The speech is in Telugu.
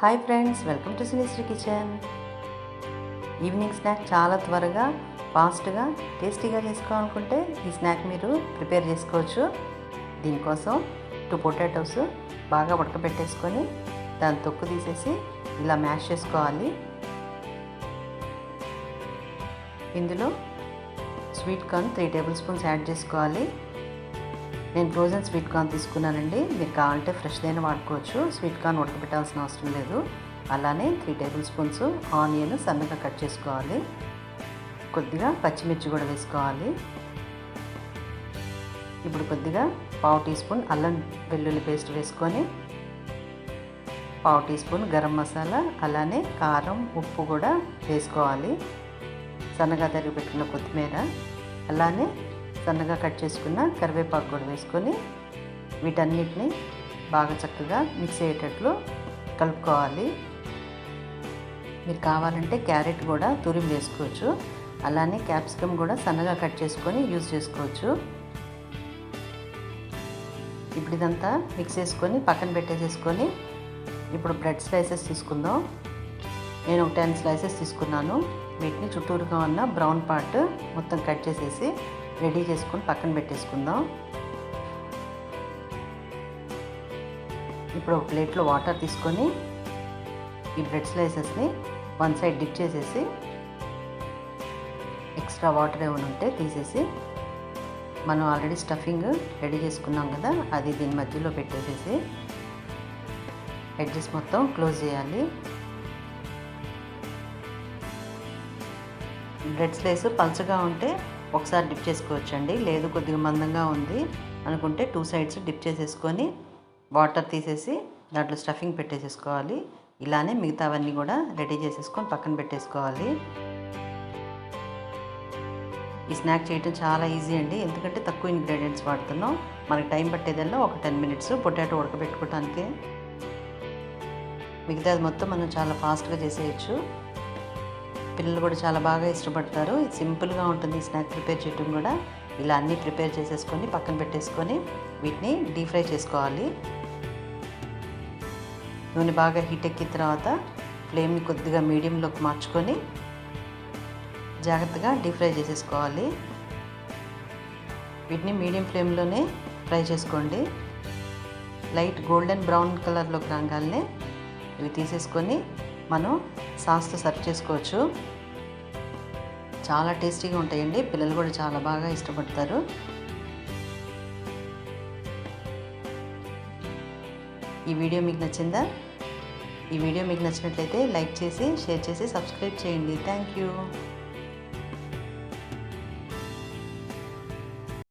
Hi friends, welcome to SuniSri kitchen. Evening snack చాలా త్వరగా, ఫాస్ట్గా, టేస్టీగా చేసుకోవాలనుకుంటే ఈ స్నాక్ మీరు ప్రిపేర్ చేసుకోవచ్చు. దీనికోసం 2 పొటాటోస్ బాగా ఉడకబెట్టేసుకొని దాని తొక్కు తీసేసి ఇలా మ్యాష్ చేసుకోవాలి. ఇందులో sweet corn 3 table spoons add చేసుకోవాలి. నేను ఫ్రోజన్ స్వీట్ కార్న్ తీసుకున్నానండి. మీరు కావాలంటే ఫ్రెష్దైనా వాడుకోవచ్చు. స్వీట్ కార్న్ ఉడకబెట్టాల్సిన అవసరం లేదు. అలానే 3 టేబుల్ స్పూన్స్ ఆనియన్ సన్నగా కట్ చేసుకోవాలి. కొద్దిగా పచ్చిమిర్చి కూడా వేసుకోవాలి. ఇప్పుడు కొద్దిగా 1/2 టీ స్పూన్ అల్లం వెల్లుల్లి పేస్ట్ వేసుకొని 1/2 టీ స్పూన్ గరం మసాలా, అలానే కారం, ఉప్పు కూడా వేసుకోవాలి. సన్నగా తరిగి పెట్టుకున్న కొత్తిమీర, అలానే సన్నగా కట్ చేసుకున్న కరివేపాకు కూడా వేసుకొని వీటన్నిటిని బాగా చక్కగా మిక్స్ అయ్యేటట్లు కలుపుకోవాలి. మీరు కావాలంటే క్యారెట్ కూడా తురిమి వేసుకోవచ్చు. అలానే క్యాప్సికమ్ కూడా సన్నగా కట్ చేసుకొని యూజ్ చేసుకోవచ్చు. ఇప్పుడు ఇదంతా మిక్స్ చేసుకొని పక్కన పెట్టేసేసుకొని ఇప్పుడు బ్రెడ్ స్లైసెస్ తీసుకుందాం. నేను ఒక 10 స్లైసెస్ తీసుకున్నాను. వీటిని చుట్టూరుగా ఉన్న బ్రౌన్ పార్ట్ మొత్తం కట్ చేసేసి రెడీ చేసుకొని పక్కన పెట్టేసుకుందాం. ఇప్పుడు ఒక ప్లేట్లో వాటర్ తీసుకొని ఈ బ్రెడ్ స్లైసెస్ని వన్ సైడ్ డిప్ చేసేసి ఎక్స్ట్రా వాటర్ ఏమైనా ఉంటే తీసేసి మనం ఆల్రెడీ స్టఫింగ్ రెడీ చేసుకున్నాం కదా, అది దీని మధ్యలో పెట్టేసేసి ఎడ్జెస్ మొత్తం క్లోజ్ చేయాలి. బ్రెడ్ స్లైస్ పల్చగా ఉంటే ఒకసారి డిప్ చేసుకోవచ్చండి. లేదు కొద్దిగా మందంగా ఉంది అనుకుంటే 2 సైడ్స్ డిప్ చేసేసుకొని వాటర్ తీసేసి దాంట్లో స్టఫింగ్ పెట్టేసేసుకోవాలి. ఇలానే మిగతావన్నీ కూడా రెడీ చేసేసుకొని పక్కన పెట్టేసుకోవాలి. ఈ స్నాక్ చేయటం చాలా ఈజీ అండి, ఎందుకంటే తక్కువ ఇంగ్రీడియంట్స్ వాడుతున్నాం. మనకి టైం పట్టేదల్లా ఒక 10 మినిట్స్ పొటాటో ఉడకబెట్టుకోవడానికి. మిగతాది మొత్తం మనం చాలా ఫాస్ట్గా చేసేయచ్చు. పిల్లలు కూడా చాలా బాగా ఇష్టపడతారు. ఇది సింపుల్గా ఉంటుంది ఈ స్నాక్ ప్రిపేర్ చేయడం కూడా. ఇలా అన్నీ ప్రిపేర్ చేసేసుకొని పక్కన పెట్టేసుకొని వీటిని డీప్ ఫ్రై చేసుకోవాలి. నూనె బాగా హీట్ ఎక్కిన తర్వాత ఫ్లేమ్ని కొద్దిగా మీడియంలోకి మార్చుకొని జాగ్రత్తగా డీప్ ఫ్రై చేసేసుకోవాలి. వీటిని మీడియం ఫ్లేమ్లోనే ఫ్రై చేసుకోండి. లైట్ గోల్డెన్ బ్రౌన్ కలర్లోకి రాగానే ఇవి తీసేసుకొని మనం సాస్తో సర్వ్ చేసుకోవచ్చు. చాలా టేస్టీగా ఉంటాయండి. పిల్లలు కూడా చాలా బాగా ఇష్టపడతారు. ఈ వీడియో మీకు నచ్చిందా? ఈ వీడియో మీకు నచ్చినట్లయితే లైక్ చేసి, షేర్ చేసి, సబ్స్క్రైబ్ చేయండి. Thank you.